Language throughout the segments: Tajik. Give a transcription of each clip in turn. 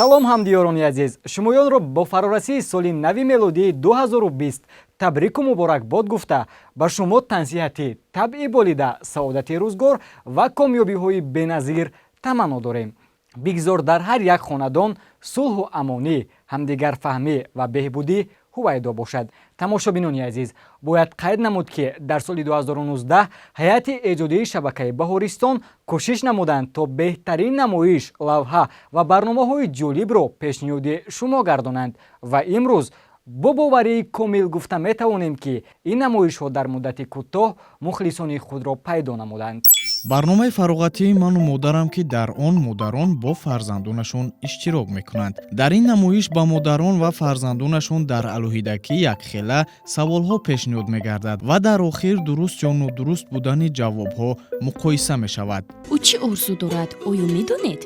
салом ҳамдиёрони азиз, шумоёнро бо фарорасии соли нави мелодии 2020 табрику муборакбод гуфта ба шумо тансиҳати табъи болида, саодати рӯзгор ва комёбиҳои беназир таманно дорем. бигзор дар ҳар як хонадон сулҳу амонӣ, ҳамдигарфаҳмӣ ва беҳбудӣ ҳувайдо бошад. тамошобинони азиз, бояд қайд намуд ки дар соли 2019 ҳайати эҷодии шабакаи Баҳористон кӯшиш намуданд то беҳтарин намоиш, лавҳа ва барномаҳои ҷолибро пешниҳоди шумо гардонанд ва имрӯз бо боварии комил гуфта метавонем ки ин намоишҳо дар муддати кӯтоҳ мухлисони худро пайдо намуданд. барномаи фароғатии ману модарам ки дар он модарон бо фарзандонашон иштирок мекунанд. Дар ин намоиш ба модарон ва фарзандонашон дар алоҳидагӣ якхела саволҳо пешниҳод мегардад ва дар охир дуруст ё нодуруст будани ҷавобҳо муқоиса мешавад. ӯ чӣ орзу дорад, оё медонед?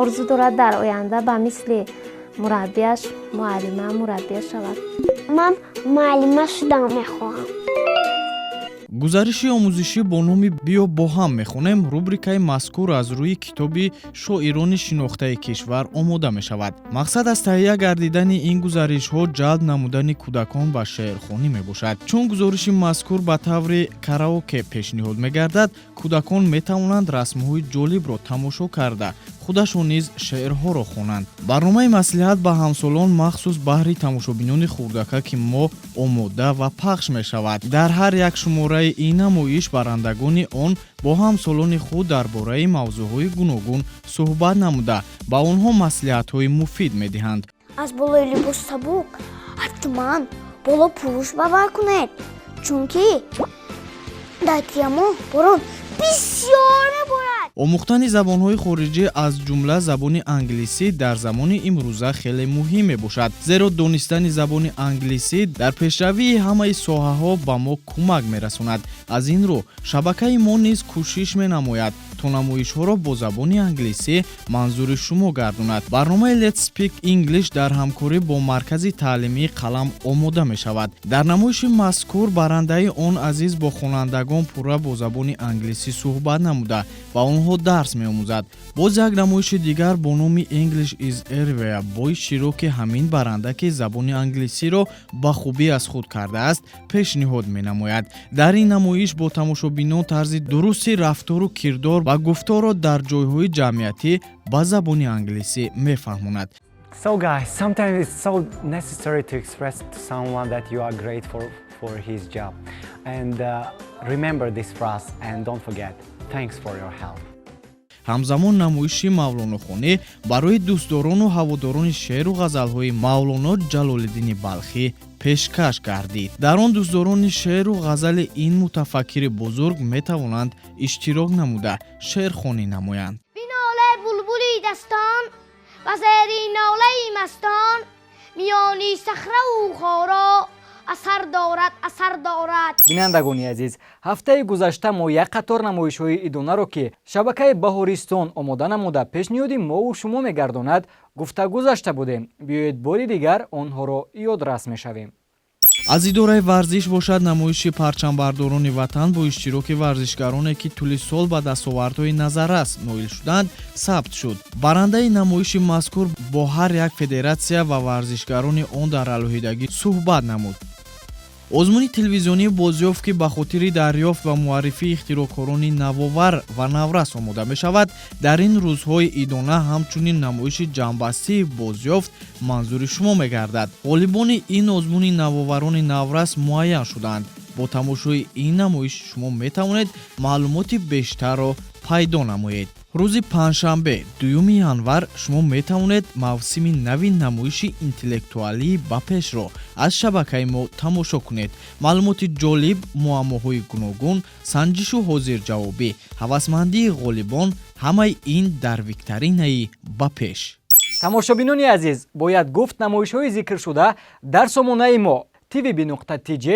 орзу дорад дар оянда ба мисли мураббияш муаллима мураббия шавад. ман муаллима шудан мехоҳам. гузариши омӯзишӣ бо номи биё бо ҳам мехонем рубрикаи мазкур аз рӯи китоби шоирони шинохтаи кишвар омода мешавад. мақсад аз таҳия гардидани ин гузаришҳо ҷалб намудани кӯдакон ба шеърхонӣ мебошад. чун гузориши мазкур ба таври караоке пешниҳод мегардад, кӯдакон метавонанд расмҳои ҷолибро тамошо карда худашон низ шеърҳоро хонанд. барномаи маслиҳат ба ҳамсолон махсус баҳри тамошобинони хурдака ки мо омода ва пахш мешавад. дар ҳар як шумораи ин намоиш барандагони он бо ҳамсолони худ дар бораи мавзӯъҳои гуногун суҳбат намуда ба онҳо маслиҳатҳои муфид медиҳанд. аз болои либос сабук ҳатман боло пӯш бавар кунед, чунки дар тиамо борон бисёр меборад. омӯхтани забонҳои хориҷӣ аз ҷумла забони англисӣ дар замони имрӯза хеле муҳим мебошад, зеро донистани забони англисӣ дар пешравии ҳамаи соҳаҳо ба мо кӯмак мерасонад. аз ин рӯ шабакаи мо низ кӯшиш менамояд то намоишҳоро бо забони англисӣ манзури шумо гардонад. барномаи Let's Speak English дар ҳамкорӣ бо маркази таълимии қалам омода мешавад. дар намоиши мазкур барандаи он азиз бо хонандагон пурра бо забони англисӣ суҳбат намуда ба онҳо дарс меомӯзад. боз як намоиши дигар бо номи English is Everywhere бо иштироки ҳамин баранда ки забони англисиро ба хубӣ аз худ кардааст пешниҳод менамояд. дар ин намоиш бо тамошобинон тарзи дурусти рафтору кирдор ва гуфторро дар ҷойҳои ҷамъиятӣ ба забони англисӣ мефаҳмонад. So guys, sometimes it's so necessary to express to someone that you are grateful for his job. And remember this phrase and don't forget, thanks for your help. ҳамзамон намоиши мавлонохонӣ барои дӯстдорону ҳаводорони шеъру ғазалҳои мавлоно ҷалолиддини балхӣ пешкаш гардид. дар он дӯстдорони шеъру ғазали ин мутафаккири бузург метавонанд иштирок намуда шеърхонӣ намоянд. бинолаи булбули дастон ва зери нолаи мастон миёни сахраву хоро асар дорад. бинандагони азиз, ҳафтаи гузашта мо як қатор намоишҳои идонаро ки шабакаи Баҳористон омода намуда пешниҳоди мову шумо мегардонад гуфта гузашта будем. биёед бори дигар онҳоро ёдрас мешавем. аз идораи варзиш бошад намоиши парчамбардорони ватан бо иштироки варзишгароне ки тӯли сол ба дастовардҳои назаррас ноил шуданд сабт шуд. барандаи намоиши мазкур бо ҳар як федератсия ва варзишгарони он дар алоҳидагӣ суҳбат намуд. озмуни телевизионии бозёфт ки ба хотири дарёфт ва муаррифии ихтироъкорони навовар ва наврас омода мешавад, дар ин рӯзҳои идона ҳамчунин намоиши ҷамъбастии бозёфт манзури шумо мегардад. ғолибони ин озмуни навоварони наврас муайян шуданд. бо тамошои ин намоиш шумо метавонед маълумоти бештарро пайдо намоед. рӯзи панҷшанбе 2 январ шумо метавонед мавсими нави намоиши интеллектуалии ба пешро аз шабакаи мо тамошо кунед. маълумоти ҷолиб, муаммоҳои гуногун, санҷишу ҳозирҷавобӣ, ҳавасмандии ғолибон, ҳамаи ин дар викторинаи ба пеш. тамошобинони азиз, бояд гуфт намоишҳои зикршуда дар сомонаи мо tv.tj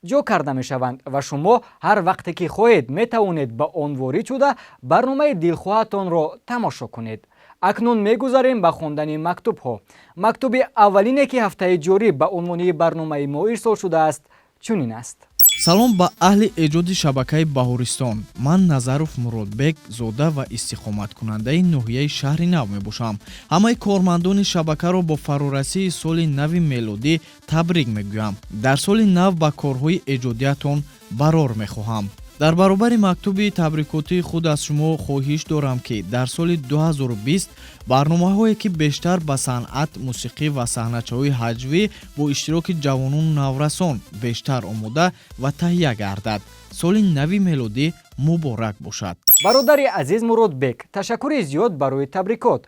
ҷо карда мешаванд ва шумо ҳар вақте ки хоҳед метавонед ба он ворид шуда барномаи дилхоҳатонро тамошо кунед. акнун мегузарем ба хондани мактубҳо. мактуби аввалине ки ҳафтаи ҷорӣ ба унвони барномаи мо ирсол шудааст чунин аст. салом ба аҳли эҷоди шабакаи Баҳористон. Ман Назаров Муродбек зода ва истиқоматкунандаи ноҳияи шаҳри Нав мебошам. ҳамаи кормандони шабакаро бо фарорасии соли нави мелодӣ табрик мегӯям. дар соли нав ба корҳои эҷодиятон барор мехоҳам. дар баробари мактуби табрикотии худ аз шумо хоҳиш дорам ки дар соли 2020 барномаҳое ки бештар ба санъат, мусиқӣ ва саҳначаҳои ҳаҷвӣ бо иштироки ҷавонону наврасон бештар омода ва таҳия гардад. соли нави мелодӣ муборак бошад. бародари азиз Муродбек, ташаккури зиёд барои табрикот.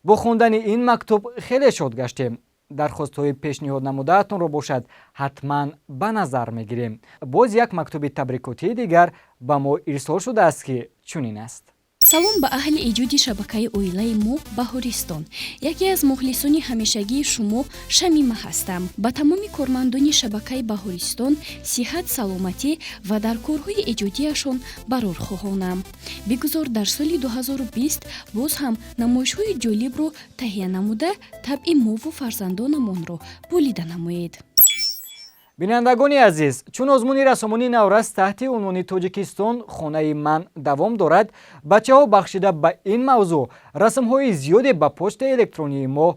бо хондани ин мактуб хеле шод гаштем. дархостҳои пешниҳод намудаатонро бошад ҳатман ба назар мегирем. боз як мактуби табрикотии дигар ба мо ирсол шудааст ки чунин аст. салом ба аҳли эҷоди шабакаи оилаи мо Баҳористон. яке аз мухлисони ҳамешагии шумо Шамима ҳастам. ба тамоми кормандони шабакаи Баҳористон сиҳат, саломатӣ ва дар корҳои эҷодиашон барор хоҳонам. бигузор дар соли 2020 боз ҳам намоишҳои ҷолибро таҳия намуда табъи мову фарзандонамонро болида намоед. бинандагони азиз, чун озмуни расомони Наврас таҳти унвони Тоҷикистон хонаи ман давом дорад, бачаҳо бахшида ба ин мавзӯъ расмҳои зиёде ба почтаи электронии мо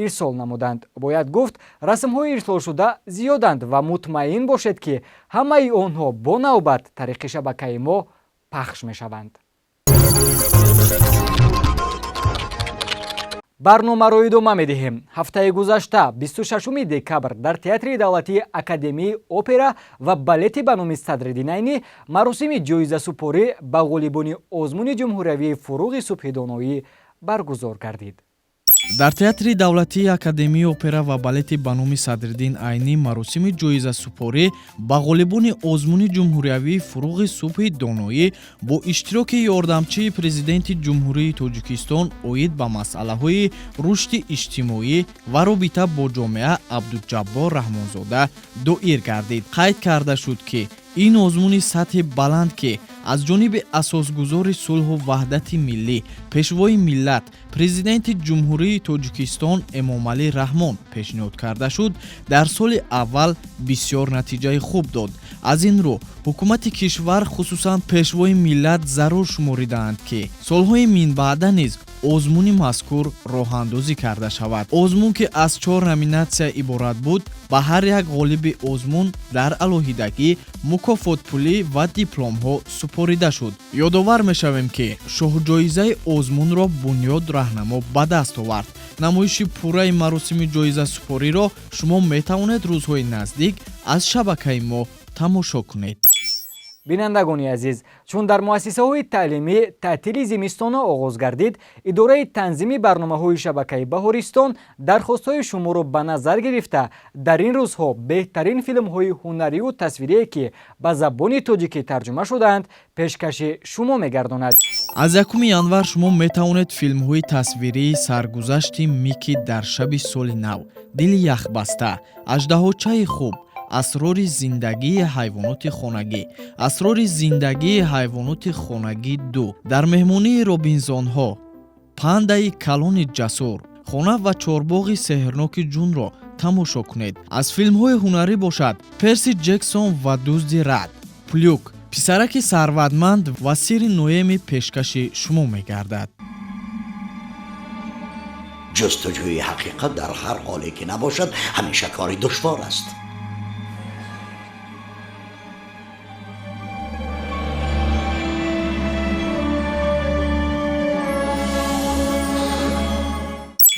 ирсол намуданд. бояд гуфт, расмҳои ирсолшуда зиёданд ва мутмаин бошед ки ҳамаи онҳо бо навбат тариқи шабакаи мо пахш мешаванд. барномаро идома медиҳем. ҳафтаи гузашта 26 декабр дар театри давлатии Академияи опера ва балети ба номи Садриддин Айнӣ маросими ҷоизасупорӣ ба ғолибони озмуни ҷумҳуриявии фуруғи субҳи доноӣ баргузор гардид. дар театри давлатии Академияи опера ва балети ба номи Садриддин Айнӣ маросими ҷоизасупорӣ ба ғолибони озмуни ҷумҳуриявии фуруғи субҳи доноӣ бо иштироки ёрдамчии президенти ҷумҳурии Тоҷикистон оид ба масъалаҳои рушди иҷтимоӣ ва робита бо ҷомеа Абдуҷаббор Раҳмонзода доир гардид. қайд карда шуд ки ин озмуни сатҳи баланд ки аз ҷониби асосгузори сулҳу ваҳдати миллӣ, пешвои миллат, президенти ҷумҳурии Тоҷикистон Эмомалӣ Раҳмон пешниҳод карда шуд, дар соли аввал бисёр натиҷаи хуб дод. аз ин рӯ ҳукумати кишвар хусусан пешвои миллат зарур шуморидаанд ки солҳои минбаъда низ озмуни мазкур роҳандозӣ карда шавад. озмун ки аз 4 номинатсия иборат буд, ба ҳар як ғолиби озмун дар алоҳидагӣ мукофотпулӣ ва дипломҳо супорида шуд. ёдовар мешавем ки шоҳҷоизаи озмунро Бунёд раҳнамо ба даст овард. намоиши пурраи маросими ҷоизасупориро шумо метавонед рӯзҳои наздик аз шабакаи мо тамошо кунед. бинандагони азиз, чун дар муассисаҳои таълимӣ таътили зимистона оғоз гардид, идораи танзими барномаҳои шабакаи Баҳористон дархостҳои шуморо ба назар гирифта дар ин рӯзҳо беҳтарин филмҳои ҳунариву тасвирие ки ба забони тоҷикӣ тарҷума шудаанд пешкаши шумо мегардонад. аз 1 январ шумо метавонед филмҳои тасвирии саргузашти Мики дар шаби соли нав, Дили яхбаста, Аждаҳочаи хуб, асрори зиндагии ҳайвоноти хонагӣ, асрори зиндагии ҳайвоноти хонагӣ 2, дар меҳмонии робинзонҳо, Пандаи калони ҷасур, хона ва чорбоғи сеҳрноки ҷунро тамошо кунед. аз филмҳои ҳунарӣ бошад Перси Ҷексон ва дузди рад, Плюк, писараки сарватманд ва сири ноеми пешкаши шумо мегардад. ҷустуҷӯи ҳақиқат дар ҳар ҳоле ки набошад ҳамеша кори душвор аст.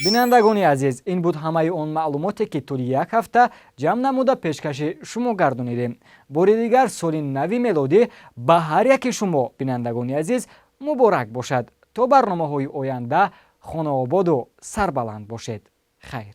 бинандагони азиз, ин буд ҳамаи он маълумоте ки тӯли як ҳафта ҷамъ намуда пешкаши шумо гардонидем. бори дигар соли нави мелодӣ ба ҳар яки шумо бинандагони азиз муборак бошад. то барномаҳои оянда хонаободу сарбаланд бошед. хайр.